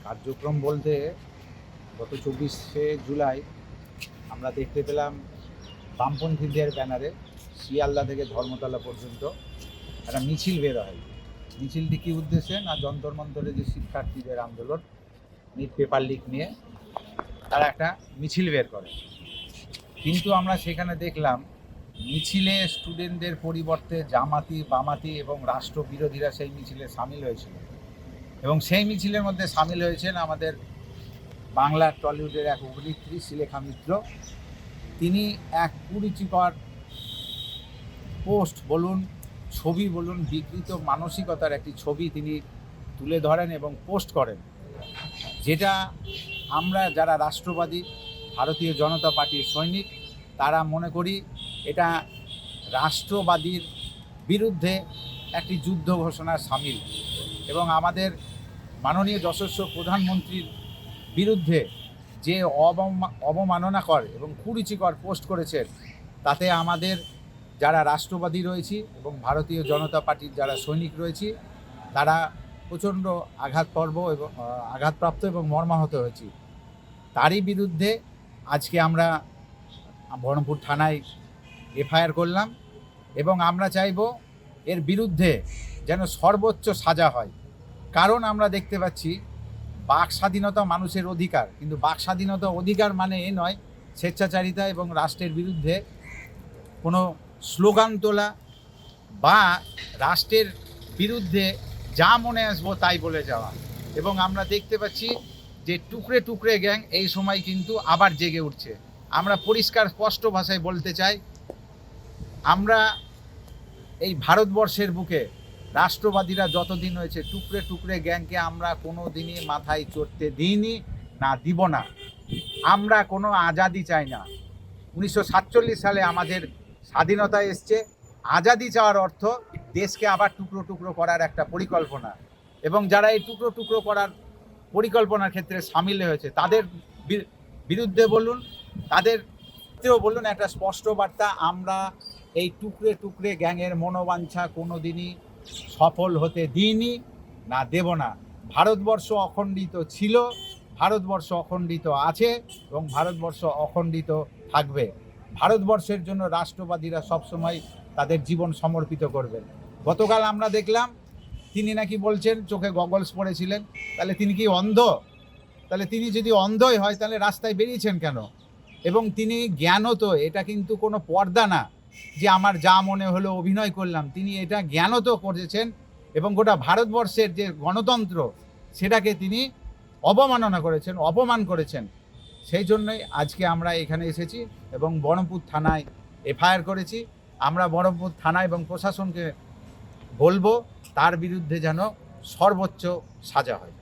কার্যক্রম বলতে গত 24শে জুলাই আমরা দেখতে পেলাম বামপন্থীদের ব্যানারে শিয়ালদা থেকে ধর্মতলা পর্যন্ত একটা মিছিল বের হয়। মিছিলটি কী উদ্দেশ্যে না, যন্তর মন্তরে যে শিক্ষার্থীদের আন্দোলন নিট পেপার লিক নিয়ে তারা একটা মিছিল বের করে। কিন্তু আমরা সেখানে দেখলাম মিছিলে স্টুডেন্টদের পরিবর্তে জামাতি, বামাতি এবং রাষ্ট্রবিরোধীরা সেই মিছিলে সামিল হয়েছিল এবং সেই মিছিলের মধ্যে সামিল হয়েছেন আমাদের বাংলার টলিউডের এক অভিনেত্রী শ্রীলেখা মিত্র। তিনি এক কুরুচিকর পোস্ট বলুন, ছবি বলুন, বিকৃত মানসিকতার একটি ছবি তিনি তুলে ধরেন এবং পোস্ট করেন, যেটা আমরা যারা রাষ্ট্রবাদী ভারতীয় জনতা পার্টির সৈনিক তারা মনে করি এটা রাষ্ট্রবাদীর বিরুদ্ধে একটি যুদ্ধ ঘোষণার সামিল এবং আমাদের মাননীয় যশস্ব প্রধানমন্ত্রীর বিরুদ্ধে যে অবমাননাকর এবং কুরুচিকর পোস্ট করেছেন, তাতে আমাদের যারা রাষ্ট্রবাদী রয়েছি এবং ভারতীয় জনতা পার্টির যারা সৈনিক রয়েছি তারা প্রচণ্ড আঘাতপ্রাপ্ত এবং মর্মাহত হয়েছি। তারই বিরুদ্ধে আজকে আমরা বহরমপুর থানায় এফআইআর করলাম এবং আমরা চাইব এর বিরুদ্ধে যেন সর্বোচ্চ সাজা হয়। কারণ আমরা দেখতে পাচ্ছি বাক স্বাধীনতা মানুষের অধিকার, কিন্তু বাক স্বাধীনতা অধিকার মানে এ নয় স্বেচ্ছাচারিতা এবং রাষ্ট্রের বিরুদ্ধে কোনো স্লোগান তোলা বা রাষ্ট্রের বিরুদ্ধে যা মনে আসবো তাই বলে যাওয়া। এবং আমরা দেখতে পাচ্ছি যে টুকরে টুকরে গ্যাং এই সময় কিন্তু আবার জেগে উঠছে। আমরা পরিষ্কার স্পষ্ট ভাষায় বলতে চাই, আমরা এই ভারতবর্ষের বুকে রাষ্ট্রবাদীরা যতদিন হয়েছে টুকরে টুকরে গ্যাংকে আমরা কোনো দিনই মাথায় চড়তে দিইনি, না দিব না। আমরা কোনো আজাদি চাই না। 1947 সালে আমাদের স্বাধীনতা এসছে। আজাদি চাওয়ার অর্থ দেশকে আবার টুকরো টুকরো করার একটা পরিকল্পনা, এবং যারা এই টুকরো টুকরো করার পরিকল্পনার ক্ষেত্রে সামিল হয়েছে তাদের বিরুদ্ধে বলুন, তাদেরকেও বলুন একটা স্পষ্ট বার্তা, আমরা এই টুকরে টুকরে গ্যাংয়ের মনোবাঞ্ছা কোনো দিনই সফল হতে দিইনি, না দেব না। ভারতবর্ষ অখণ্ডিত ছিল, ভারতবর্ষ অখণ্ডিত আছে এবং ভারতবর্ষ অখণ্ডিত থাকবে। ভারতবর্ষের জন্য রাষ্ট্রবাদীরা সবসময় তাদের জীবন সমর্পিত করবেন। গতকাল আমরা দেখলাম তিনি নাকি বলছেন চোখে গগলস পরেছিলেন, তাহলে তিনি কি অন্ধ? তাহলে তিনি যদি অন্ধই হয় তাহলে রাস্তায় বেরিয়েছেন কেন? এবং তিনি জ্ঞানত, এটা কিন্তু কোনো পর্দা না যে আমার যা মনে হলো অভিনয় করলাম, তিনি এটা জ্ঞানত করেছেন এবং গোটা ভারতবর্ষের যে গণতন্ত্র সেটাকে তিনি অবমাননা করেছেন, অপমান করেছেন। সেই জন্যই আজকে আমরা এখানে এসেছি এবং বহরমপুর থানায় এফআইআর করেছি। আমরা বহরমপুর থানা এবং প্রশাসনকে বলবো তার বিরুদ্ধে যেন সর্বোচ্চ সাজা হয়।